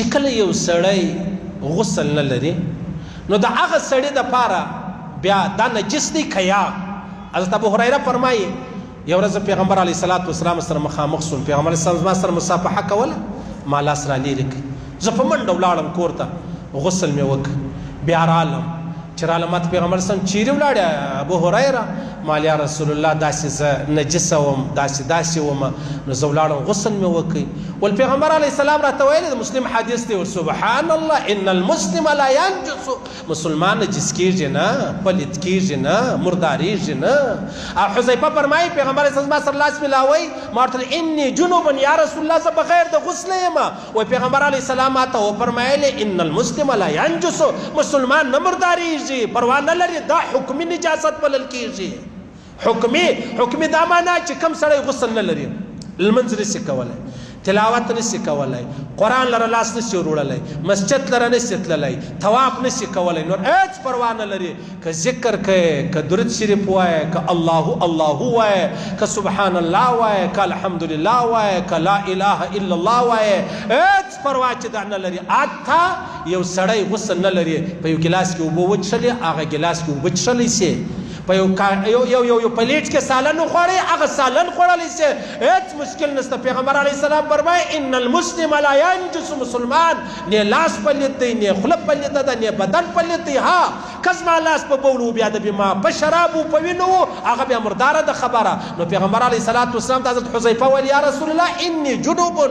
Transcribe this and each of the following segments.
چې کله یو سړی غسل نه لري نو د هغه سړي دپاره بیا دا نجس دی که یا حضرت ابو هریره فرمایي یو ورځ پیغمبر علیه الصلاة والسلام سره مخامخ شوم پیغمبر علیه السلام ما سره مصافحه کوله ما لاس را لیرې کړ زه په منډه ولاړم کور ته غسل مې وکړ بیا رالم چې رالم ماته پیغمبر صاحب چیرې ولاړې ابو هریره ما یا رسول الله داسې زه نجسه وم داسې وم نو زه ولاړم غسل مې وکړ ول پیغمبر علیه السلام راته ویلي د مسلم حدیث دی سبحان الله ان المسلم لا ينجس مسلمان نجس کېږي نه پلید کېږي نه مردارېږي نه او حذیفه فرمایي پیغمبر علیه السلام سره لاس ملاوی ما ورته اني جنوب یا رسول الله زه بغیر د غسله یم وایي پیغمبر علیه السلام ماته وفرمایلې ان المسلم لا ينجس مسلمان نه مردارېږي پروا نه لري دا حکمي نجاست بلل کېږي حکمي دا معنا چې کم سړی غسل نه لري لمنځ نشي کولی تلاوت نشي کولی قرآن لره لاس نشي وروړلی مسجد لره نشي تللی طواف نشي کولی نور هیڅ پروا نه لري که ذکر کوې که درود شریف وایې که الله وایې که سبحان الله وایې که الحمدلله وایې که لا اله الا الله وایې هیڅ پروا چې دا نه لري حتی یو سړی غسل نه لري په یو ګیلاس کې اوبه وڅښلې هغه ګیلاس کې اوبه څښلی سي په یو پلیټ کې سالن وخوړی هغه سالن خوړلی سي هیڅ مشکل نشته پیغمبر علیه السلام فرمایي ان المسلم لا ينجس مسلمان نه لاس پلیت دی نه خوله پلیته ده نه بدن پلیت دی ها که زما لاس په بولو بیا د بما په شرابو په وینو هغه بیا مرداره ده خبره نو پیغمبر علیه الصلاة والسلام ته حضرت حذیفه ویل یا رسول الله انی جنوب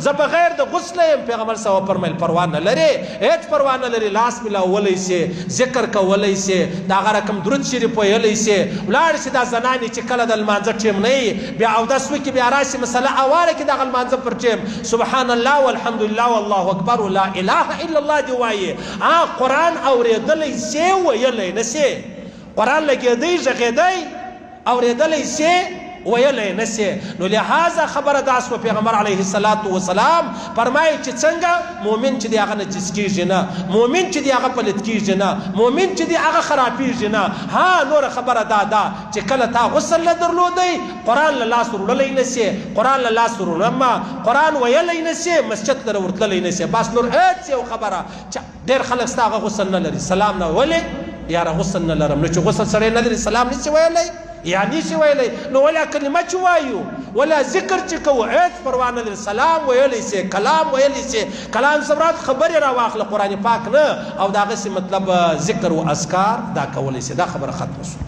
زه بغیر د غسله یم پیغمبر صاحب فرمیل پروا نه لري هیڅ پروا نه لري لاس ملاولی سي ذکر کولی سي د هغه رقم درود شریف ویلی سي ولاړ شي دا زنانې چې کله د لمانځه ټیم نه وي بیا اودس وکړي بیا راشي مسله اواره کړي دغه لمانځه پر ټیم سبحان الله والحمدلله والله اکبر ولا اله الا الله دې وایي قرآن اورېدلی سي ویلی نه سي قرآن لګېدی غږېدی اورېدلی سي ویلی نه سي نو لهذا خبره دا سوه پیغمبر علیه الصلاة والسلام فرمایي چې څنګه مؤمن چې دی هغه نجس کېږي نه مؤمن چې دی هغه پلید کېږي نه مؤمن چې دی هغه خرابېږي نه ها نوره خبره دا ده چې کله تا غسل نه درلودی قرآن له لاس وروړلی نه سي قرآن له لاس وروړمه قرآن ویلی نه سي مسجد لره ورتللی نه سي بس نور هېڅ یو خبره چې ډېر خلک ستا هغه غسل نه لري سلام نه ولې یاره غسل نه لرم نو چې غسل سړی نه لري سلام نشي ویلی یا نشي ویلی نو ولا کلمه چې وایو ولا ذکر چې کوو هېڅ پروا نه لري سلام ویلی سي کلام ویلی سي کلام سمرات خبرې راواخله قرآن پاک نه او د هغسې مطلب ذکر و اذکار دا کولی سي دا خبره ختمه شوه